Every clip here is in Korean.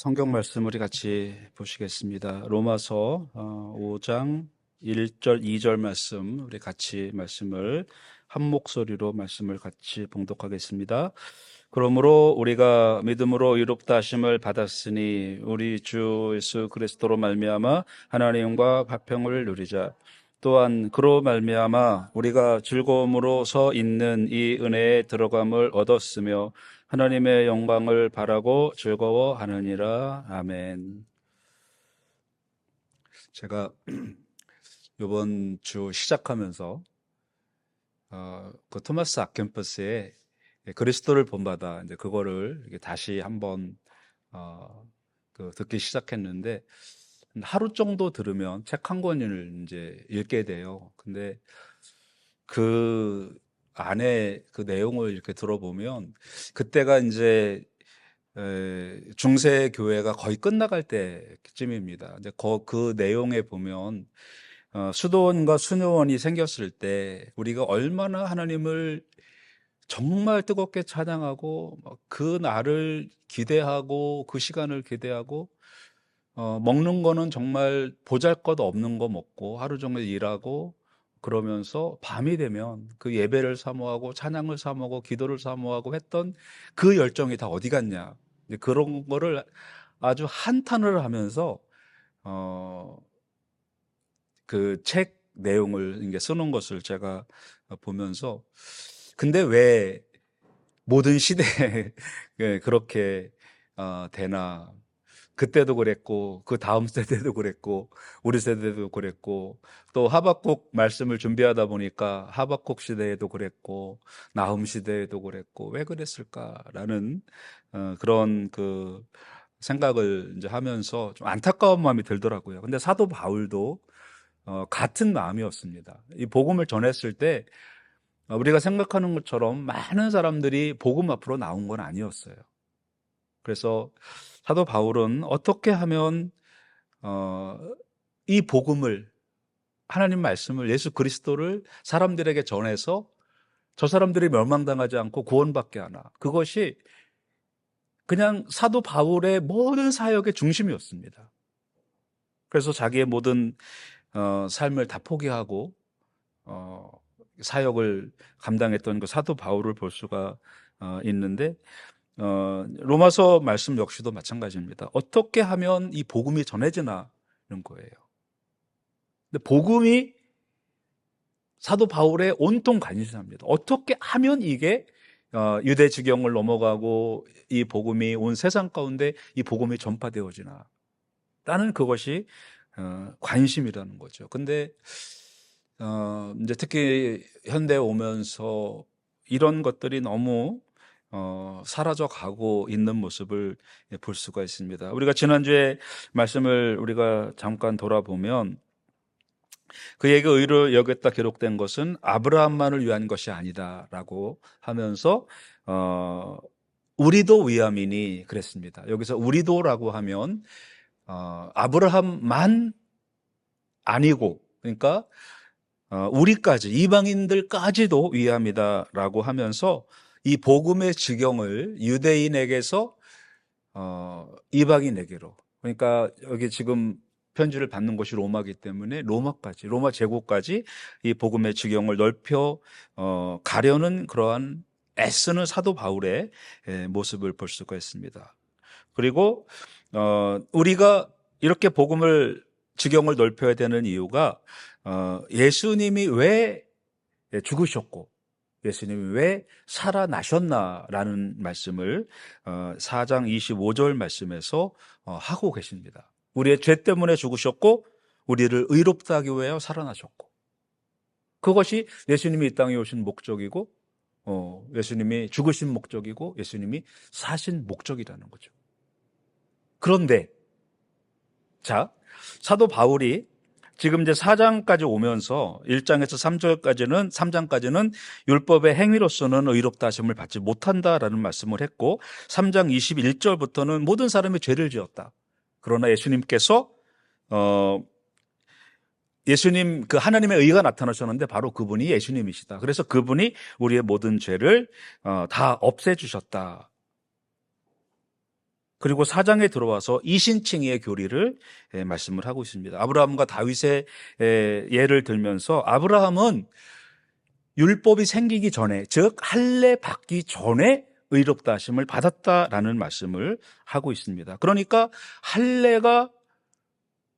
성경 말씀 우리 같이 보시겠습니다. 로마서 5장 1절 2절 말씀 우리 같이 말씀을 한 목소리로 말씀을 같이 봉독하겠습니다. 그러므로 우리가 믿음으로 의롭다 하심을 받았으니 우리 주 예수 그리스도로 말미암아 하나님과 화평을 누리자. 또한 그로 말미암아 우리가 즐거움으로 서 있는 이 은혜에 들어감을 얻었으며 하나님의 영광을 바라고 즐거워하느니라. 아멘. 제가 이번 주 시작하면서 그 토마스 아켐퍼스의 그리스도를 본받아 이제 그거를 다시 한번 듣기 시작했는데 하루 정도 들으면 책 한 권을 이제 읽게 돼요. 근데 그 안에 그 내용을 이렇게 들어보면 그때가 이제 중세 교회가 거의 끝나갈 때쯤입니다. 이제 그 내용에 보면 수도원과 수녀원이 생겼을 때 우리가 얼마나 하나님을 정말 뜨겁게 찬양하고 그 날을 기대하고 그 시간을 기대하고 먹는 거는 정말 보잘것없는 거 먹고 하루 종일 일하고 그러면서 밤이 되면 그 예배를 사모하고 찬양을 사모하고 기도를 사모하고 했던 그 열정이 다 어디 갔냐. 그런 거를 아주 한탄을 하면서 그 책 내용을 이게 쓰는 것을 제가 보면서 근데 왜 모든 시대에 그렇게 되나. 그때도 그랬고 그 다음 세대도 그랬고 우리 세대도 그랬고 또 하박국 말씀을 준비하다 보니까 하박국 시대에도 그랬고 나훔 시대에도 그랬고 왜 그랬을까라는 그런 그 생각을 이제 하면서 좀 안타까운 마음이 들더라고요. 근데 사도 바울도 같은 마음이었습니다. 이 복음을 전했을 때 우리가 생각하는 것처럼 많은 사람들이 복음 앞으로 나온 건 아니었어요. 그래서 사도 바울은 어떻게 하면 이 복음을 하나님 말씀을 예수 그리스도를 사람들에게 전해서 저 사람들이 멸망당하지 않고 구원받게 하나. 그것이 그냥 사도 바울의 모든 사역의 중심이었습니다. 그래서 자기의 모든 삶을 다 포기하고 사역을 감당했던 그 사도 바울을 볼 수가 있는데 로마서 말씀 역시도 마찬가지입니다. 어떻게 하면 이 복음이 전해지나 이런 거예요. 근데 복음이 사도 바울의 온통 관심사입니다. 어떻게 하면 이게 유대 지경을 넘어가고 이 복음이 온 세상 가운데 이 복음이 전파되어지나 라는 그것이 관심이라는 거죠. 근데 이제 특히 현대에 오면서 이런 것들이 너무 사라져 가고 있는 모습을 볼 수가 있습니다. 우리가 지난주에 말씀을 우리가 잠깐 돌아보면 그에게 의로 여겼다 기록된 것은 아브라함만을 위한 것이 아니다라고 하면서 우리도 위함이니 그랬습니다. 여기서 우리도라고 하면 아브라함만 아니고 그러니까 우리까지 이방인들까지도 위함이다라고 하면서 이 복음의 지경을 유대인에게서 이방인에게로 그러니까 여기 지금 편지를 받는 것이 로마이기 때문에 로마까지 로마 제국까지 이 복음의 지경을 넓혀 가려는 그러한 애쓰는 사도 바울의 모습을 볼 수가 있습니다. 그리고 우리가 이렇게 복음을 지경을 넓혀야 되는 이유가 예수님이 왜 죽으셨고 예수님이 왜 살아나셨나라는 말씀을 4장 25절 말씀에서 하고 계십니다. 우리의 죄 때문에 죽으셨고 우리를 의롭다 하기 위하여 살아나셨고 그것이 예수님이 이 땅에 오신 목적이고 예수님이 죽으신 목적이고 예수님이 사신 목적이라는 거죠. 그런데 자, 사도 바울이 지금 이제 4장까지 오면서 1장에서 3장까지는 율법의 행위로서는 의롭다 하심을 받지 못한다라는 말씀을 했고 3장 21절부터는 모든 사람이 죄를 지었다. 그러나 예수님께서 예수님 그 하나님의 의가 나타나셨는데 바로 그분이 예수님이시다. 그래서 그분이 우리의 모든 죄를 다 없애주셨다. 그리고 4장에 들어와서 이신칭의의 교리를 말씀을 하고 있습니다. 아브라함과 다윗의 예를 들면서 아브라함은 율법이 생기기 전에, 즉 할례 받기 전에 의롭다 하심을 받았다라는 말씀을 하고 있습니다. 그러니까 할례가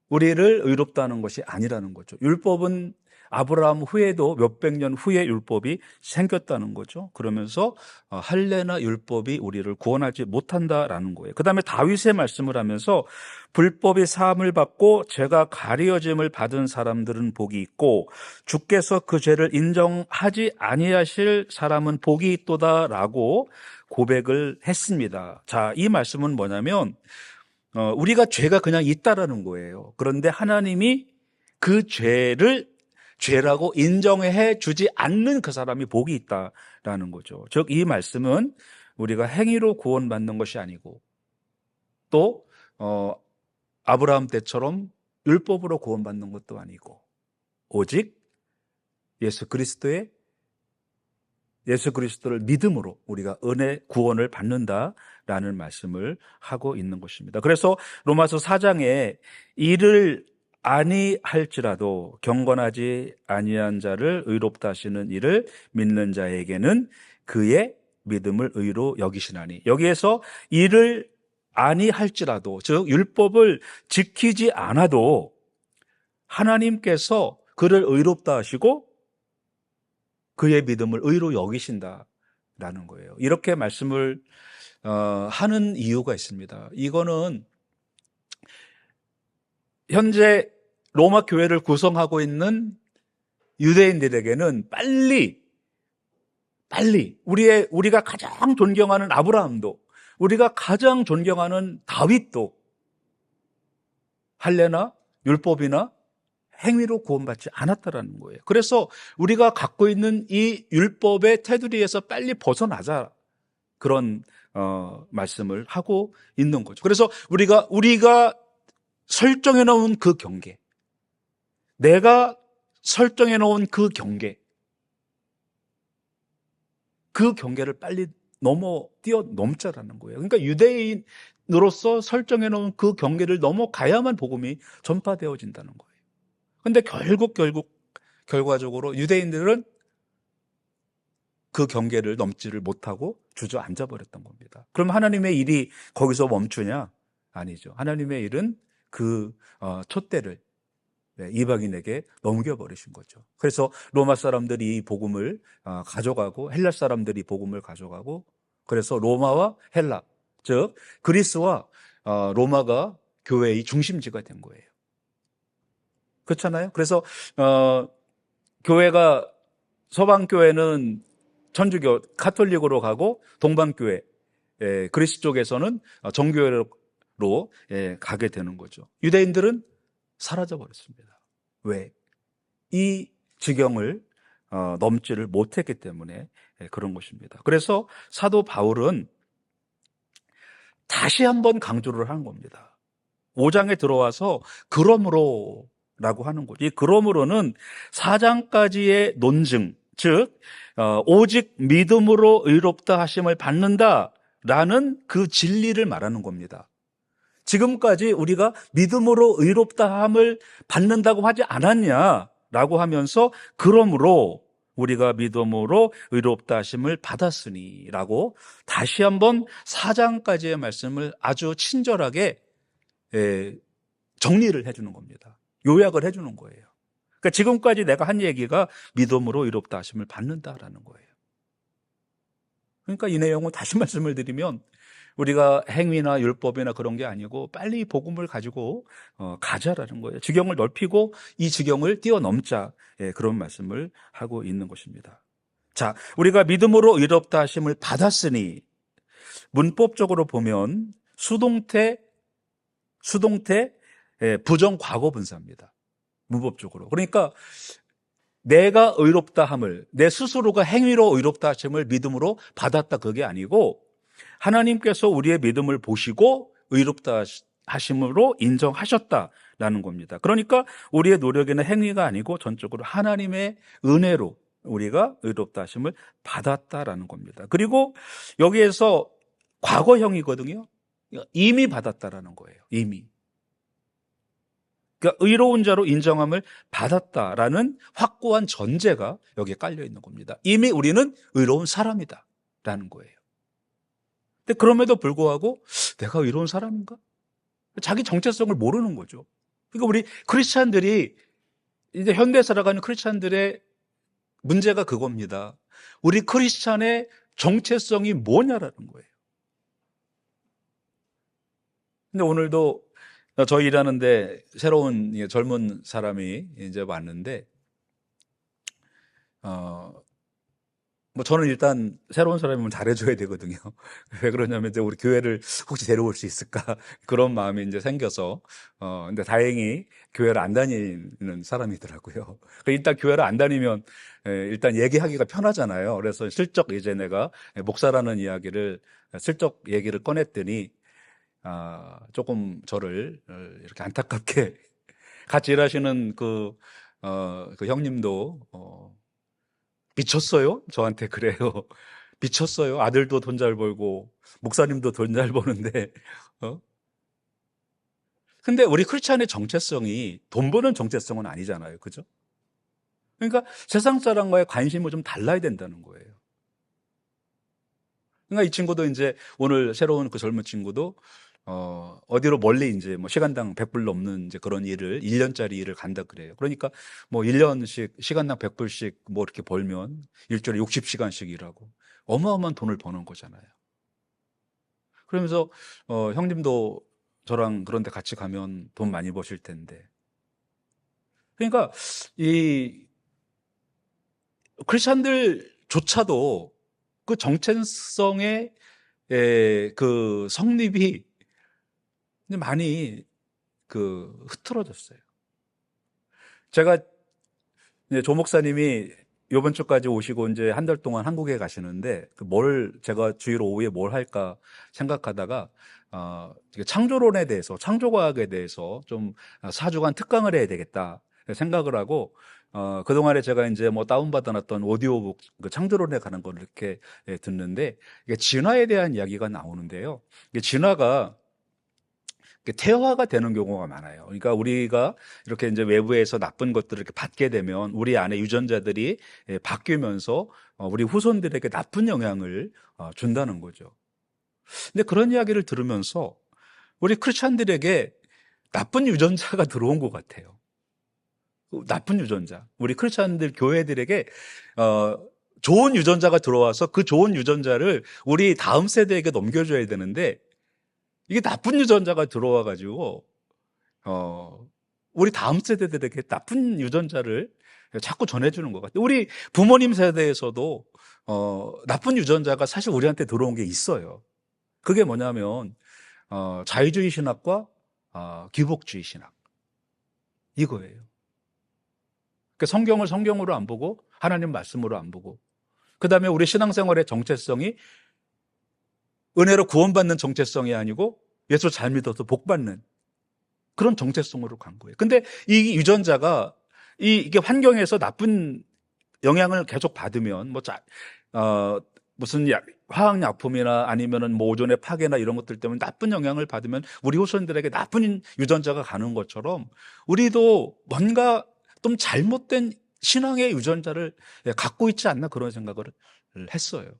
우리를 의롭다 하는 것이 아니라는 거죠. 율법은 아브라함 후에도 몇백 년 후에 율법이 생겼다는 거죠. 그러면서 할례나 율법이 우리를 구원하지 못한다라는 거예요. 그 다음에 다윗의 말씀을 하면서 불법이 사함을 받고 죄가 가려짐을 받은 사람들은 복이 있고 주께서 그 죄를 인정하지 아니하실 사람은 복이 있도다라고 고백을 했습니다. 자, 이 말씀은 뭐냐면 우리가 죄가 그냥 있다라는 거예요. 그런데 하나님이 그 죄라고 인정해 주지 않는 그 사람이 복이 있다라는 거죠. 즉, 이 말씀은 우리가 행위로 구원받는 것이 아니고 또 아브라함 때처럼 율법으로 구원받는 것도 아니고 오직 예수 그리스도를 믿음으로 우리가 은혜 구원을 받는다라는 말씀을 하고 있는 것입니다. 그래서 로마서 4장에 이를 아니할지라도 경건하지 아니한 자를 의롭다 하시는 이를 믿는 자에게는 그의 믿음을 의로 여기시나니, 여기에서 이를 아니할지라도, 즉 율법을 지키지 않아도 하나님께서 그를 의롭다 하시고 그의 믿음을 의로 여기신다라는 거예요. 이렇게 말씀을 하는 이유가 있습니다. 이거는 현재 로마 교회를 구성하고 있는 유대인들에게는 빨리 우리가 가장 존경하는 아브라함도, 우리가 가장 존경하는 다윗도 할례나 율법이나 행위로 구원받지 않았다라는 거예요. 그래서 우리가 갖고 있는 이 율법의 테두리에서 빨리 벗어나자, 그런 말씀을 하고 있는 거죠. 그래서 우리가 설정해 놓은 그 경계, 내가 설정해 놓은 그 경계를 빨리 뛰어넘자라는 거예요. 그러니까 유대인으로서 설정해 놓은 그 경계를 넘어가야만 복음이 전파되어진다는 거예요. 근데 결과적으로 유대인들은 그 경계를 넘지를 못하고 주저앉아 버렸던 겁니다. 그럼 하나님의 일이 거기서 멈추냐? 아니죠. 하나님의 일은 그 촛대를 이방인에게 넘겨버리신 거죠. 그래서 로마 사람들이 이 복음을 가져가고 헬라 사람들이 복음을 가져가고, 그래서 로마와 헬라, 즉 그리스와 로마가 교회의 중심지가 된 거예요. 그렇잖아요. 그래서 교회가, 서방교회는 천주교 카톨릭으로 가고 동방교회 그리스 쪽에서는 정교회로 가게 되는 거죠. 유대인들은 사라져 버렸습니다. 왜? 이 지경을 넘지를 못했기 때문에 그런 것입니다. 그래서 사도 바울은 다시 한번 강조를 하는 겁니다. 5장에 들어와서 그러므로 라고 하는 거죠. 이 그러므로는 4장까지의 논증, 즉 오직 믿음으로 의롭다 하심을 받는다라는 그 진리를 말하는 겁니다. 지금까지 우리가 믿음으로 의롭다 함을 받는다고 하지 않았냐라고 하면서 그러므로 우리가 믿음으로 의롭다 하심을 받았으니라고 다시 한번 4장까지의 말씀을 아주 친절하게 정리를 해주는 겁니다. 요약을 해주는 거예요. 그러니까 지금까지 내가 한 얘기가 믿음으로 의롭다 하심을 받는다라는 거예요. 그러니까 이 내용을 다시 말씀을 드리면 우리가 행위나 율법이나 그런 게 아니고 빨리 복음을 가지고 가자라는 거예요. 지경을 넓히고 이 지경을 뛰어넘자, 그런 말씀을 하고 있는 것입니다. 자, 우리가 믿음으로 의롭다 하심을 받았으니, 문법적으로 보면 수동태 부정 과거 분사입니다. 문법적으로. 그러니까 내가 의롭다 함을, 내 스스로가 행위로 의롭다 하심을 믿음으로 받았다, 그게 아니고 하나님께서 우리의 믿음을 보시고 의롭다 하심으로 인정하셨다라는 겁니다. 그러니까 우리의 노력이나 행위가 아니고 전적으로 하나님의 은혜로 우리가 의롭다 하심을 받았다라는 겁니다. 그리고 여기에서 과거형이거든요. 이미 받았다라는 거예요. 이미. 그러니까 의로운 자로 인정함을 받았다라는 확고한 전제가 여기에 깔려 있는 겁니다. 이미 우리는 의로운 사람이다라는 거예요. 근데 그럼에도 불구하고 내가 의로운 사람인가? 자기 정체성을 모르는 거죠. 그러니까 우리 크리스찬들이 이제 현대에 살아가는 크리스찬들의 문제가 그겁니다. 우리 크리스찬의 정체성이 뭐냐라는 거예요. 근데 오늘도 저희 일하는데 새로운 젊은 사람이 이제 왔는데, 뭐 저는 일단 새로운 사람이면 잘해줘야 되거든요. 왜 그러냐면 이제 우리 교회를 혹시 데려올 수 있을까 그런 마음이 이제 생겨서 근데 다행히 교회를 안 다니는 사람이더라고요. 일단 교회를 안 다니면 일단 얘기하기가 편하잖아요. 그래서 슬쩍 이제 내가 목사라는 이야기를 슬쩍 얘기를 꺼냈더니 조금 저를 이렇게 안타깝게 같이 일하시는 그 형님도 미쳤어요? 저한테 그래요. 미쳤어요. 아들도 돈 잘 벌고 목사님도 돈 잘 버는데 근데 우리 크리스찬의 정체성이 돈 버는 정체성은 아니잖아요. 그죠? 그러니까 세상 사람과의 관심을 좀 달라야 된다는 거예요. 그러니까 이 친구도 이제 오늘 새로운 그 젊은 친구도 어디로 멀리 이제 뭐 시간당 100불 넘는 이제 그런 일을 1년짜리 일을 간다 그래요. 그러니까 뭐 1년씩 시간당 100불씩 뭐 이렇게 벌면 일주일에 60시간씩 일하고 어마어마한 돈을 버는 거잖아요. 그러면서 형님도 저랑 그런 데 같이 가면 돈 많이 버실 텐데. 그러니까 이 크리스천들조차도 그 정체성의 그 성립이 많이 흐트러졌어요. 제가 이제 조 목사님이 이번 주까지 오시고 이제 한 달 동안 한국에 가시는데 제가 주일 오후에 뭘 할까 생각하다가 창조론에 대해서 창조과학에 대해서 좀 4주간 특강을 해야 되겠다 생각을 하고 그동안에 제가 이제 뭐 다운받아놨던 오디오북 창조론에 관한 걸 이렇게 듣는데 이게 진화에 대한 이야기가 나오는데요. 이게 진화가 태화가 되는 경우가 많아요. 그러니까 우리가 이렇게 이제 외부에서 나쁜 것들을 이렇게 받게 되면 우리 안에 유전자들이 바뀌면서 우리 후손들에게 나쁜 영향을 준다는 거죠. 근데 그런 이야기를 들으면서 우리 크리스찬들에게 나쁜 유전자가 들어온 것 같아요. 나쁜 유전자. 우리 크리스찬들 교회들에게 좋은 유전자가 들어와서 그 좋은 유전자를 우리 다음 세대에게 넘겨줘야 되는데 이게 나쁜 유전자가 들어와가지고 우리 다음 세대들에게 나쁜 유전자를 자꾸 전해주는 것 같아요. 우리 부모님 세대에서도 나쁜 유전자가 사실 우리한테 들어온 게 있어요. 그게 뭐냐면 자유주의 신학과 기복주의 신학 이거예요. 그러니까 성경을 성경으로 안 보고 하나님 말씀으로 안 보고 그 다음에 우리 신앙생활의 정체성이 은혜로 구원받는 정체성이 아니고 예수 잘 믿어서 복받는 그런 정체성으로 간 거예요. 근데 이 유전자가 이게 환경에서 나쁜 영향을 계속 받으면 무슨 화학약품이나 아니면은 뭐 오존의 파괴나 이런 것들 때문에 나쁜 영향을 받으면 우리 후손들에게 나쁜 유전자가 가는 것처럼 우리도 뭔가 좀 잘못된 신앙의 유전자를 갖고 있지 않나 그런 생각을 했어요.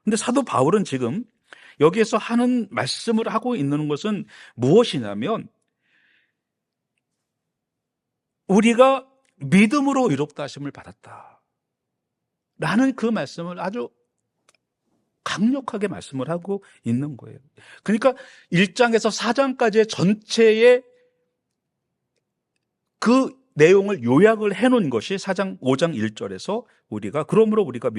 근데 사도 바울은 지금 여기에서 하는 말씀을 하고 있는 것은 무엇이냐면 우리가 믿음으로 의롭다 하심을 받았다 라는 그 말씀을 아주 강력하게 말씀을 하고 있는 거예요. 그러니까 1장에서 4장까지의 전체의 그 내용을 요약을 해놓은 것이 4장 5장 1절에서 그러므로 우리가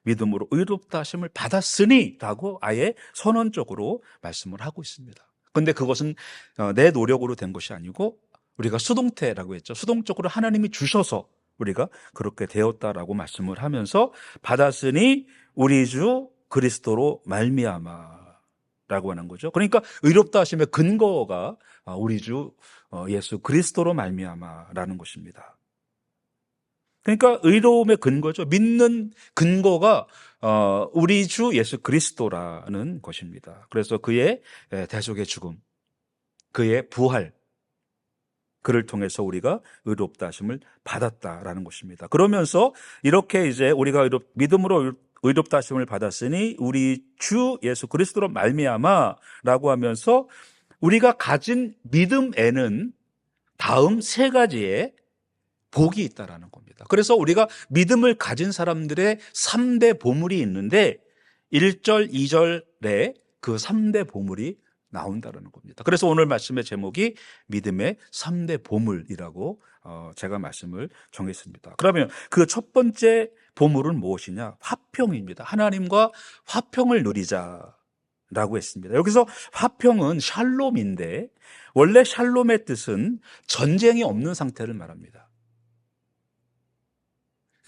믿음으로 의롭다 하심을 받았으니 라고 아예 선언적으로 말씀을 하고 있습니다. 그런데 그것은 내 노력으로 된 것이 아니고 우리가 수동태라고 했죠. 수동적으로 하나님이 주셔서 우리가 그렇게 되었다라고 말씀을 하면서 받았으니 우리 주 그리스도로 말미암아라고 하는 거죠. 그러니까 의롭다 하심의 근거가 우리 주 예수 그리스도로 말미암아라는 것입니다. 그러니까 의로움의 근거죠. 믿는 근거가 우리 주 예수 그리스도라는 것입니다. 그래서 그의 대속의 죽음, 그의 부활, 그를 통해서 우리가 의롭다 하심을 받았다라는 것입니다. 그러면서 이렇게 이제 우리가 믿음으로 의롭다 하심을 받았으니 우리 주 예수 그리스도로 말미암아라고 하면서 우리가 가진 믿음에는 다음 세 가지의 복이 있다라는 겁니다. 그래서 우리가 믿음을 가진 사람들의 3대 보물이 있는데 1절, 2절에 그 3대 보물이 나온다는 겁니다. 그래서 오늘 말씀의 제목이 믿음의 3대 보물이라고 제가 말씀을 정했습니다. 그러면 그 첫 번째 보물은 무엇이냐? 화평입니다. 하나님과 화평을 누리자라고 했습니다. 여기서 화평은 샬롬인데 원래 샬롬의 뜻은 전쟁이 없는 상태를 말합니다.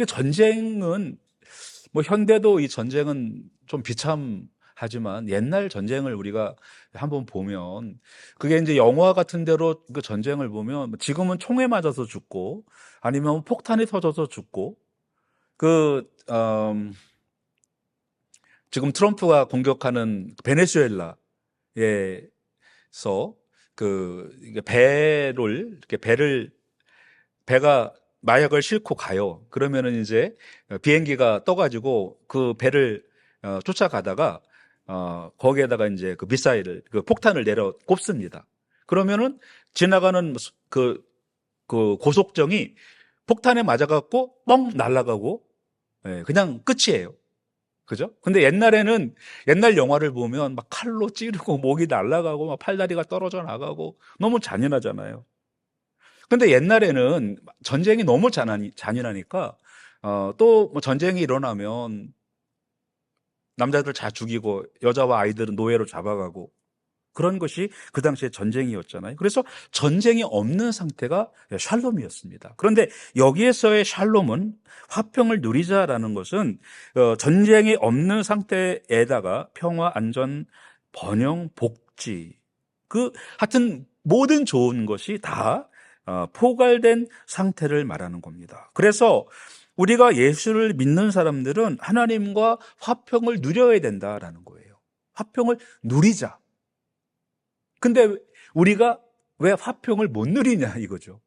전쟁은 뭐 현대도 이 전쟁은 좀 비참하지만 옛날 전쟁을 우리가 한번 보면 그게 이제 영화 같은 데로 그 전쟁을 보면 지금은 총에 맞아서 죽고 아니면 폭탄이 터져서 죽고 지금 트럼프가 공격하는 베네수엘라에서 이게 배가 마약을 싣고 가요. 그러면은 이제 비행기가 떠가지고 그 배를 쫓아가다가 거기에다가 이제 그 미사일을 그 폭탄을 내려 꼽습니다. 그러면은 지나가는 그 고속정이 폭탄에 맞아갖고 뻥 날아가고 그냥 끝이에요. 그죠? 근데 옛날 영화를 보면 막 칼로 찌르고 목이 날아가고 막 팔다리가 떨어져 나가고 너무 잔인하잖아요. 근데 옛날에는 전쟁이 너무 잔인하니까 또 뭐 전쟁이 일어나면 남자들 다 죽이고 여자와 아이들은 노예로 잡아가고 그런 것이 그 당시에 전쟁이었잖아요. 그래서 전쟁이 없는 상태가 샬롬이었습니다. 그런데 여기에서의 샬롬은 화평을 누리자라는 것은 전쟁이 없는 상태에다가 평화, 안전, 번영, 복지 하여튼 모든 좋은 것이 다 포괄된 상태를 말하는 겁니다. 그래서 우리가 예수를 믿는 사람들은 하나님과 화평을 누려야 된다라는 거예요. 화평을 누리자. 근데 우리가 왜 화평을 못 누리냐 이거죠.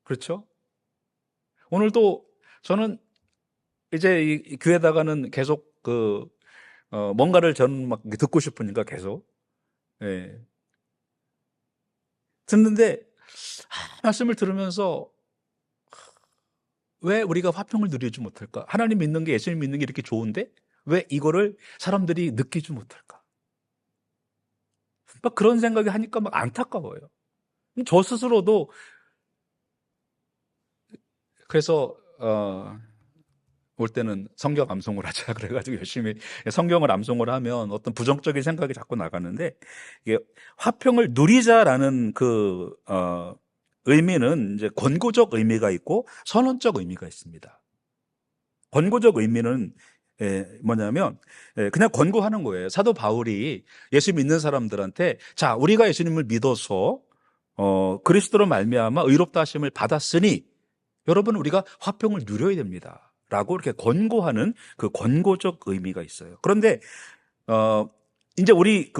그렇죠? 오늘도 저는 이제 이 교회다가는 계속 뭔가를 저는 막 듣고 싶으니까 계속 듣는데 말씀을 들으면서 왜 우리가 화평을 누리지 못할까? 하나님 믿는 게 예수님 믿는 게 이렇게 좋은데 왜 이거를 사람들이 느끼지 못할까? 막 그런 생각이 하니까 막 안타까워요. 저 스스로도 그래서 올 때는 성경 암송을 하자 그래가지고 열심히 성경을 암송을 하면 어떤 부정적인 생각이 자꾸 나가는데 이게 화평을 누리자라는 의미는 이제 권고적 의미가 있고 선언적 의미가 있습니다. 권고적 의미는 뭐냐면 그냥 권고하는 거예요. 사도 바울이 예수 믿는 사람들한테 자 우리가 예수님을 믿어서 그리스도로 말미암아 의롭다 하심을 받았으니 여러분 우리가 화평을 누려야 됩니다. 라고 이렇게 권고하는 그 권고적 의미가 있어요. 그런데 이제 우리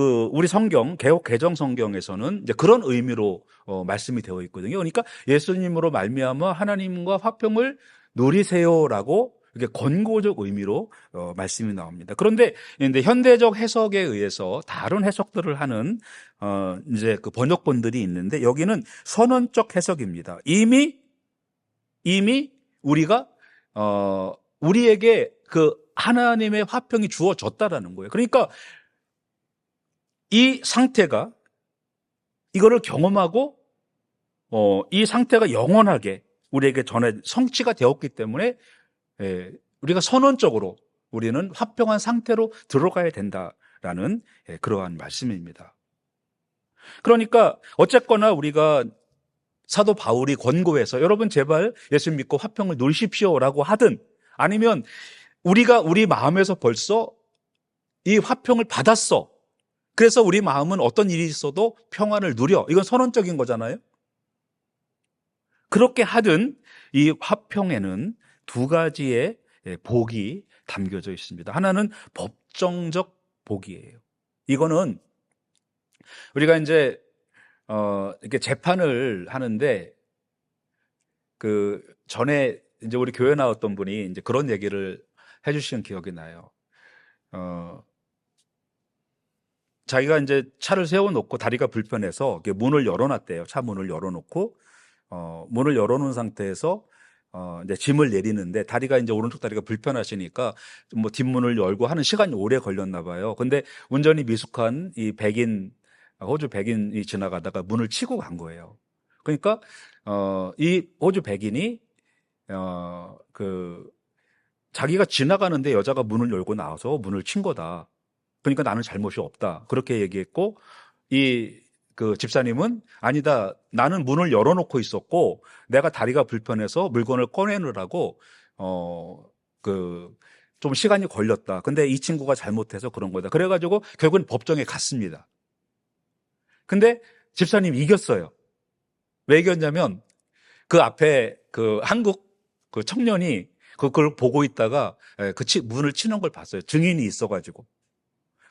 성경 개역 개정 성경에서는 이제 그런 의미로 말씀이 되어 있거든요. 그러니까 예수님으로 말미암아 하나님과 화평을 누리세요라고 이렇게 권고적 의미로 말씀이 나옵니다. 그런데 이제 현대적 해석에 의해서 다른 해석들을 하는 이제 그 번역본들이 있는데 여기는 선언적 해석입니다. 이미 우리가 우리에게 그 하나님의 화평이 주어졌다라는 거예요. 그러니까 이 상태가 이거를 경험하고 이 상태가 영원하게 우리에게 전에 성취가 되었기 때문에 우리가 선언적으로 우리는 화평한 상태로 들어가야 된다라는 그러한 말씀입니다. 그러니까 어쨌거나 우리가 사도 바울이 권고해서 여러분 제발 예수 믿고 화평을 누리십시오라고 하든 아니면 우리가 우리 마음에서 벌써 이 화평을 받았어. 그래서 우리 마음은 어떤 일이 있어도 평안을 누려. 이건 선언적인 거잖아요. 그렇게 하든 이 화평에는 두 가지의 복이 담겨져 있습니다. 하나는 법정적 복이에요. 이거는 우리가 이제 이렇게 재판을 하는데 그 전에 이제 우리 교회 나왔던 분이 이제 그런 얘기를 해주시는 기억이 나요. 자기가 이제 차를 세워놓고 다리가 불편해서 이렇게 문을 열어놨대요. 차 문을 열어놓고 문을 열어놓은 상태에서 이제 짐을 내리는데 다리가 이제 오른쪽 다리가 불편하시니까 뭐 뒷문을 열고 하는 시간이 오래 걸렸나 봐요. 근데 운전이 미숙한 이 백인 호주 백인이 지나가다가 문을 치고 간 거예요. 그러니까 이 호주 백인이 그 자기가 지나가는데 여자가 문을 열고 나와서 문을 친 거다. 그러니까 나는 잘못이 없다. 그렇게 얘기했고 그 집사님은 아니다. 나는 문을 열어놓고 있었고 내가 다리가 불편해서 물건을 꺼내느라고 좀 시간이 걸렸다. 근데 이 친구가 잘못해서 그런 거다. 그래가지고 결국은 법정에 갔습니다. 근데 집사님이 이겼어요. 왜 이겼냐면 그 앞에 그 한국 그 청년이 그걸 보고 있다가 문을 치는 걸 봤어요. 증인이 있어가지고.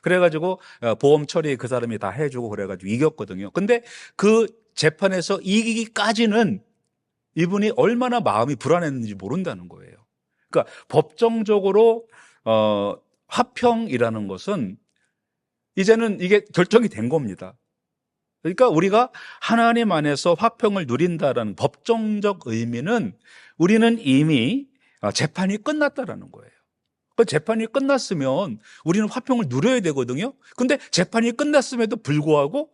그래가지고 보험 처리 그 사람이 다 해주고 그래가지고 이겼거든요. 근데 그 재판에서 이기기까지는 이분이 얼마나 마음이 불안했는지 모른다는 거예요. 그러니까 법정적으로 화평이라는 것은 이제는 이게 결정이 된 겁니다. 그러니까 우리가 하나님 안에서 화평을 누린다라는 법정적 의미는 우리는 이미 재판이 끝났다라는 거예요. 그 재판이 끝났으면 우리는 화평을 누려야 되거든요. 근데 재판이 끝났음에도 불구하고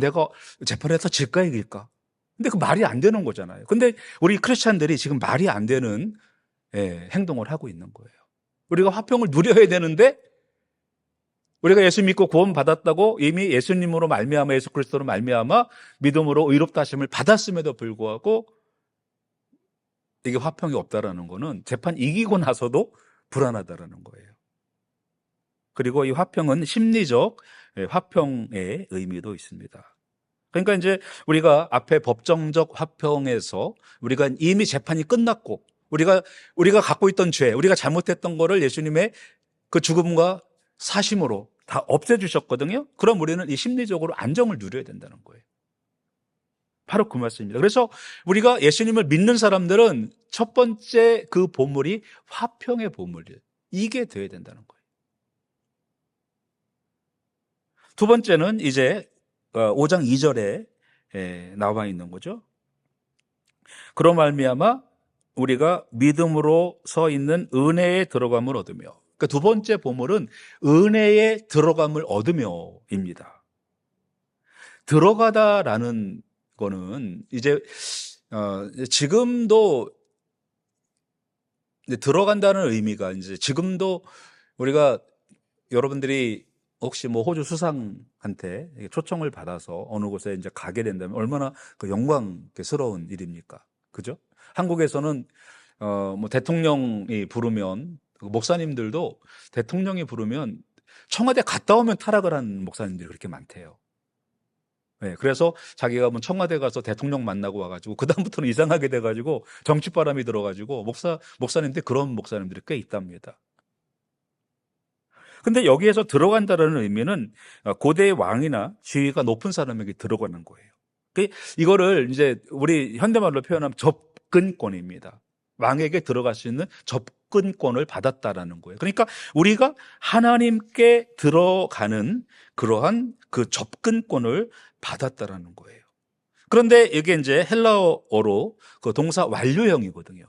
내가 재판에서 질까 이길까? 근데 그 말이 안 되는 거잖아요. 근데 우리 크리스찬들이 지금 말이 안 되는 행동을 하고 있는 거예요. 우리가 화평을 누려야 되는데 우리가 예수 믿고 구원 받았다고 이미 예수님으로 말미암아 예수 그리스도로 말미암아 믿음으로 의롭다 하심을 받았음에도 불구하고 이게 화평이 없다라는 거는 재판 이기고 나서도 불안하다라는 거예요. 그리고 이 화평은 심리적 화평의 의미도 있습니다. 그러니까 이제 우리가 앞에 법정적 화평에서 우리가 이미 재판이 끝났고 우리가 갖고 있던 죄, 우리가 잘못했던 거를 예수님의 그 죽음과 사심으로 다 없애주셨거든요. 그럼 우리는 이 심리적으로 안정을 누려야 된다는 거예요. 바로 그 말씀입니다. 그래서 우리가 예수님을 믿는 사람들은 첫 번째 그 보물이 화평의 보물이에요. 이게 되어야 된다는 거예요. 두 번째는 이제 5장 2절에 나와 있는 거죠. 그로 말미암아 우리가 믿음으로 서 있는 은혜에 들어감을 얻으며, 그러니까 두 번째 보물은 은혜에 들어감을 얻으며입니다. 들어가다라는 거는 이제 지금도 이제 들어간다는 의미가 이제 지금도 우리가 여러분들이 혹시 뭐 호주 수상한테 초청을 받아서 어느 곳에 이제 가게 된다면 얼마나 그 영광스러운 일입니까? 그죠? 한국에서는 뭐 대통령이 부르면 목사님들도 대통령이 부르면 청와대 갔다 오면 타락을 한 목사님들이 그렇게 많대요. 네, 그래서 자기가 뭐 청와대 가서 대통령 만나고 와가지고 그다음부터는 이상하게 돼가지고 정치바람이 들어가지고 목사님들 그런 목사님들이 꽤 있답니다. 근데 여기에서 들어간다는 의미는 고대의 왕이나 지위가 높은 사람에게 들어가는 거예요. 이거를 이제 우리 현대말로 표현하면 접근권입니다. 왕에게 들어갈 수 있는 접근권을 받았다라는 거예요. 그러니까 우리가 하나님께 들어가는 그러한 그 접근권을 받았다라는 거예요. 그런데 이게 이제 헬라어로 그 동사 완료형이거든요.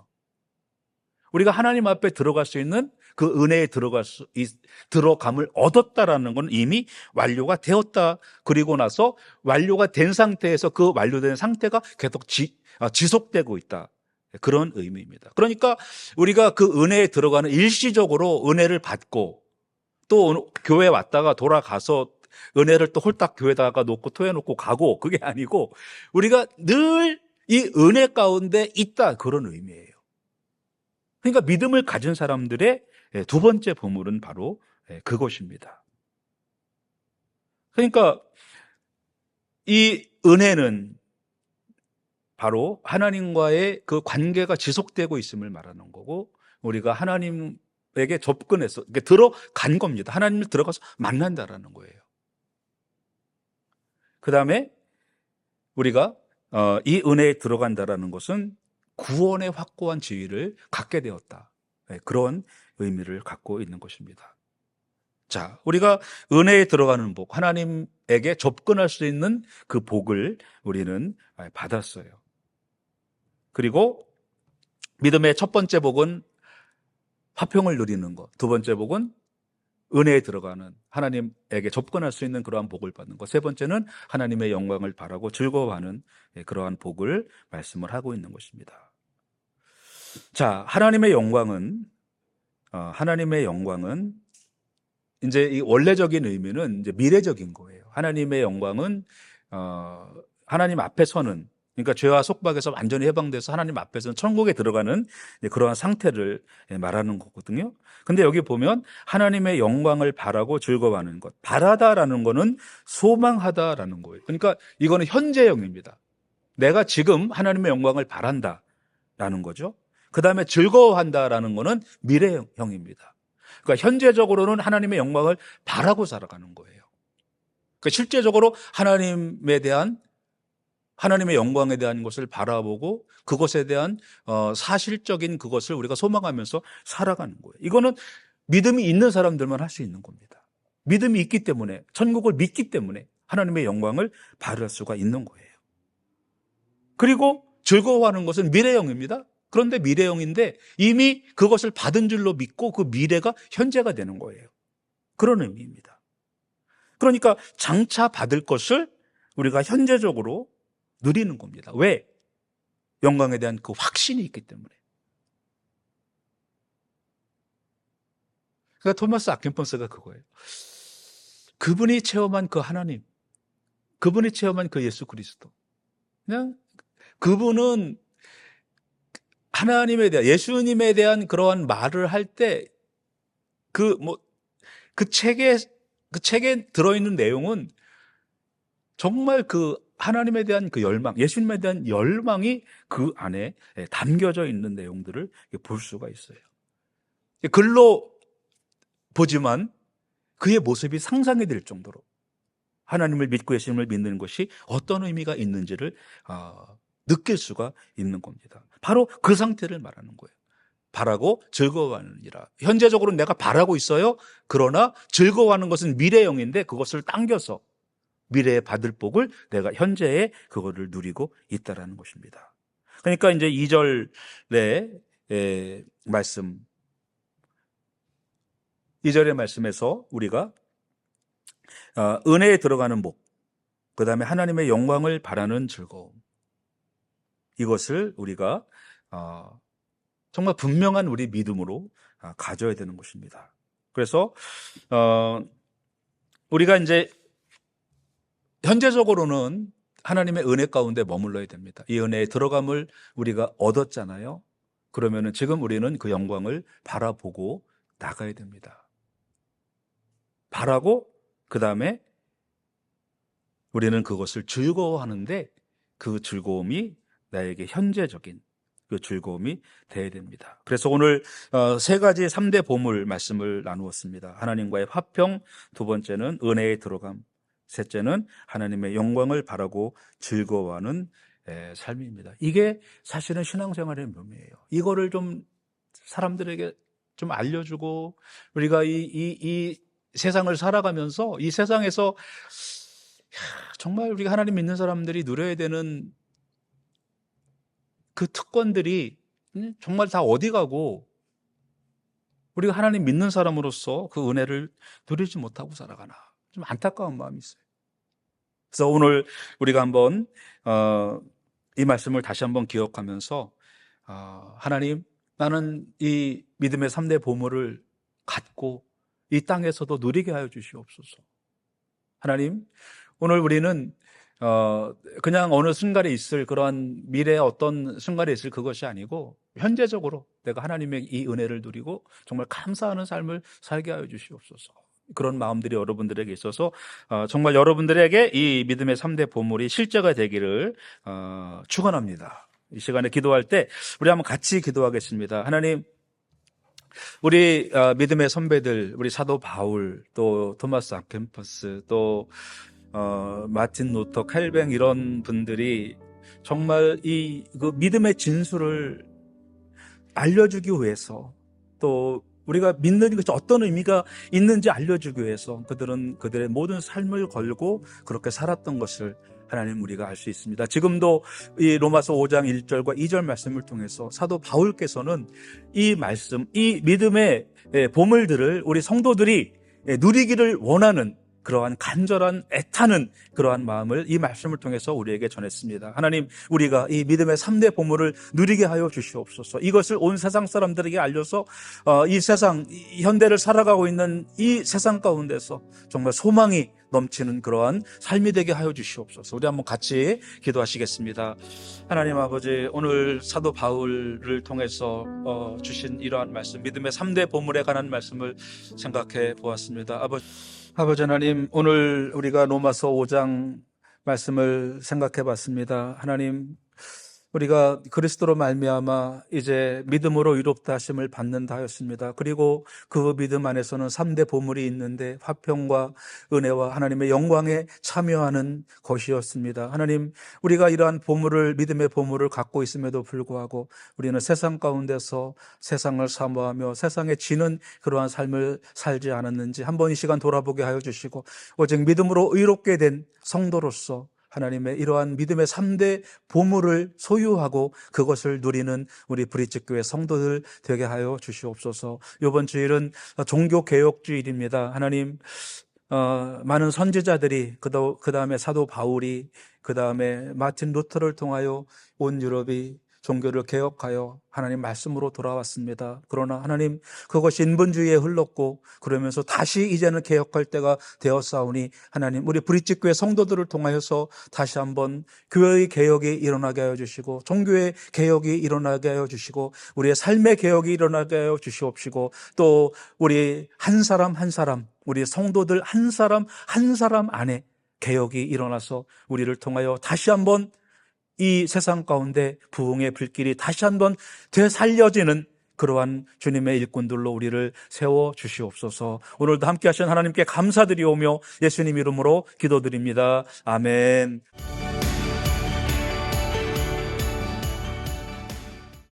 우리가 하나님 앞에 들어갈 수 있는 그 은혜에 들어감을 얻었다라는 건 이미 완료가 되었다. 그리고 나서 완료가 된 상태에서 그 완료된 상태가 계속 지속되고 있다. 그런 의미입니다. 그러니까 우리가 그 은혜에 들어가는 일시적으로 은혜를 받고 또 교회 왔다가 돌아가서 은혜를 또 홀딱 교회다가 놓고 토해놓고 가고 그게 아니고 우리가 늘 이 은혜 가운데 있다. 그런 의미예요. 그러니까 믿음을 가진 사람들의 두 번째 보물은 바로 그것입니다. 그러니까 이 은혜는 바로 하나님과의 그 관계가 지속되고 있음을 말하는 거고, 우리가 하나님에게 접근해서 들어간 겁니다. 하나님을 들어가서 만난다라는 거예요. 그 다음에 우리가 이 은혜에 들어간다라는 것은 구원의 확고한 지위를 갖게 되었다. 그런 의미를 갖고 있는 것입니다. 자, 우리가 은혜에 들어가는 복, 하나님에게 접근할 수 있는 그 복을 우리는 받았어요. 그리고 믿음의 첫 번째 복은 화평을 누리는 것, 두 번째 복은 은혜에 들어가는, 하나님에게 접근할 수 있는 그러한 복을 받는 것, 세 번째는 하나님의 영광을 바라고 즐거워하는 그러한 복을 말씀을 하고 있는 것입니다. 자, 하나님의 영광은 이제 이 원래적인 의미는 이제 미래적인 거예요. 하나님의 영광은 하나님 앞에 서는, 그러니까 죄와 속박에서 완전히 해방돼서 하나님 앞에서는 천국에 들어가는 그러한 상태를 말하는 거거든요. 근데 여기 보면 하나님의 영광을 바라고 즐거워하는 것, 바라다라는 거는 소망하다라는 거예요. 그러니까 이거는 현재형입니다. 내가 지금 하나님의 영광을 바란다라는 거죠. 그 다음에 즐거워한다라는 거는 미래형입니다. 그러니까 현재적으로는 하나님의 영광을 바라고 살아가는 거예요. 그러니까 실제적으로 하나님의 영광에 대한 것을 바라보고 그것에 대한 사실적인 그것을 우리가 소망하면서 살아가는 거예요. 이거는 믿음이 있는 사람들만 할 수 있는 겁니다. 믿음이 있기 때문에, 천국을 믿기 때문에 하나님의 영광을 바랄 수가 있는 거예요. 그리고 즐거워하는 것은 미래형입니다. 그런데 미래형인데 이미 그것을 받은 줄로 믿고 그 미래가 현재가 되는 거예요. 그런 의미입니다. 그러니까 장차 받을 것을 우리가 현재적으로 누리는 겁니다. 왜? 영광에 대한 그 확신이 있기 때문에. 그러니까 토마스 아퀴나스가 그거예요. 그분이 체험한 그 하나님, 그분이 체험한 그 예수 그리스도, 그냥 그분은 하나님에 대한, 예수님에 대한 그러한 말을 할 때 그 책에 들어있는 내용은 정말 그 하나님에 대한 그 열망, 예수님에 대한 열망이 그 안에 담겨져 있는 내용들을 볼 수가 있어요. 글로 보지만 그의 모습이 상상이 될 정도로 하나님을 믿고 예수님을 믿는 것이 어떤 의미가 있는지를 느낄 수가 있는 겁니다. 바로 그 상태를 말하는 거예요. 바라고 즐거워하느니라. 현재적으로 내가 바라고 있어요. 그러나 즐거워하는 것은 미래형인데 그것을 당겨서 미래에 받을 복을 내가 현재에 그거를 누리고 있다라는 것입니다. 그러니까 이제 2절의 말씀, 2절의 말씀에서 우리가 은혜에 들어가는 복, 그 다음에 하나님의 영광을 바라는 즐거움, 이것을 우리가 정말 분명한 우리 믿음으로 가져야 되는 것입니다. 그래서 우리가 이제 현재적으로는 하나님의 은혜 가운데 머물러야 됩니다. 이 은혜에 들어감을 우리가 얻었잖아요. 그러면은 지금 우리는 그 영광을 바라보고 나가야 됩니다. 바라고 그 다음에 우리는 그것을 즐거워하는데 그 즐거움이 나에게 현재적인 그 즐거움이 돼야 됩니다. 그래서 오늘 세 가지 3대 보물 말씀을 나누었습니다. 하나님과의 화평, 두 번째는 은혜에 들어감, 셋째는 하나님의 영광을 바라고 즐거워하는 삶입니다. 이게 사실은 신앙생활의 묘미예요. 이거를 좀 사람들에게 좀 알려주고 우리가 이 세상을 살아가면서 이 세상에서 정말 우리가 하나님 믿는 사람들이 누려야 되는 그 특권들이 정말 다 어디 가고 우리가 하나님 믿는 사람으로서 그 은혜를 누리지 못하고 살아가나 좀 안타까운 마음이 있어요. 그래서 오늘 우리가 한번 이 말씀을 다시 한번 기억하면서 하나님, 나는 이 믿음의 3대 보물을 갖고 이 땅에서도 누리게 하여 주시옵소서. 하나님, 오늘 우리는 그냥 어느 순간에 있을 그러한 미래의 어떤 순간에 있을 그것이 아니고 현재적으로 내가 하나님의 이 은혜를 누리고 정말 감사하는 삶을 살게 하여 주시옵소서. 그런 마음들이 여러분들에게 있어서 정말 여러분들에게 이 믿음의 3대 보물이 실제가 되기를 축원합니다. 이 시간에 기도할 때 우리 한번 같이 기도하겠습니다. 하나님, 우리 믿음의 선배들, 우리 사도 바울, 또 토마스 아켄퍼스, 또 마틴 루터, 칼뱅 이런 분들이 정말 그 믿음의 진수를 알려주기 위해서, 또 우리가 믿는 것이 어떤 의미가 있는지 알려주기 위해서 그들은 그들의 모든 삶을 걸고 그렇게 살았던 것을 하나님 우리가 알 수 있습니다. 지금도 이 로마서 5장 1절과 2절 말씀을 통해서 사도 바울께서는 이 말씀, 이 믿음의 보물들을 우리 성도들이 누리기를 원하는 그러한 간절한 애타는 그러한 마음을 이 말씀을 통해서 우리에게 전했습니다. 하나님, 우리가 이 믿음의 3대 보물을 누리게 하여 주시옵소서. 이것을 온 세상 사람들에게 알려서 이 세상, 이 현대를 살아가고 있는 이 세상 가운데서 정말 소망이 넘치는 그러한 삶이 되게 하여 주시옵소서. 우리 한번 같이 기도하시겠습니다. 하나님 아버지, 오늘 사도 바울을 통해서 주신 이러한 말씀, 믿음의 3대 보물에 관한 말씀을 생각해 보았습니다. 아버지 하나님, 오늘 우리가 로마서 5장 말씀을 생각해 봤습니다. 하나님, 우리가 그리스도로 말미암아 이제 믿음으로 의롭다 하심을 받는다 하였습니다. 그리고 그 믿음 안에서는 3대 보물이 있는데 화평과 은혜와 하나님의 영광에 참여하는 것이었습니다. 하나님, 우리가 이러한 보물을, 믿음의 보물을 갖고 있음에도 불구하고 우리는 세상 가운데서 세상을 사모하며 세상에 지는 그러한 삶을 살지 않았는지 한번 이 시간 돌아보게 하여 주시고, 오직 믿음으로 의롭게 된 성도로서 하나님의 이러한 믿음의 3대 보물을 소유하고 그것을 누리는 우리 브릿지교회 성도들 되게 하여 주시옵소서. 이번 주일은 종교개혁주일입니다. 하나님, 많은 선지자들이, 그 다음에 사도 바울이, 그 다음에 마틴 루터를 통하여 온 유럽이 종교를 개혁하여 하나님 말씀으로 돌아왔습니다. 그러나 하나님, 그것이 인본주의에 흘렀고 그러면서 다시 이제는 개혁할 때가 되었사오니 하나님, 우리 브릿지교회 성도들을 통하여서 다시 한번 교회의 개혁이 일어나게 하여 주시고 종교의 개혁이 일어나게 하여 주시고 우리의 삶의 개혁이 일어나게 하여 주시옵시고, 또 우리 한 사람 한 사람, 우리 성도들 한 사람 한 사람 안에 개혁이 일어나서 우리를 통하여 다시 한번 이 세상 가운데 부흥의 불길이 다시 한번 되살려지는 그러한 주님의 일꾼들로 우리를 세워 주시옵소서. 오늘도 함께 하신 하나님께 감사드리오며 예수님 이름으로 기도드립니다. 아멘.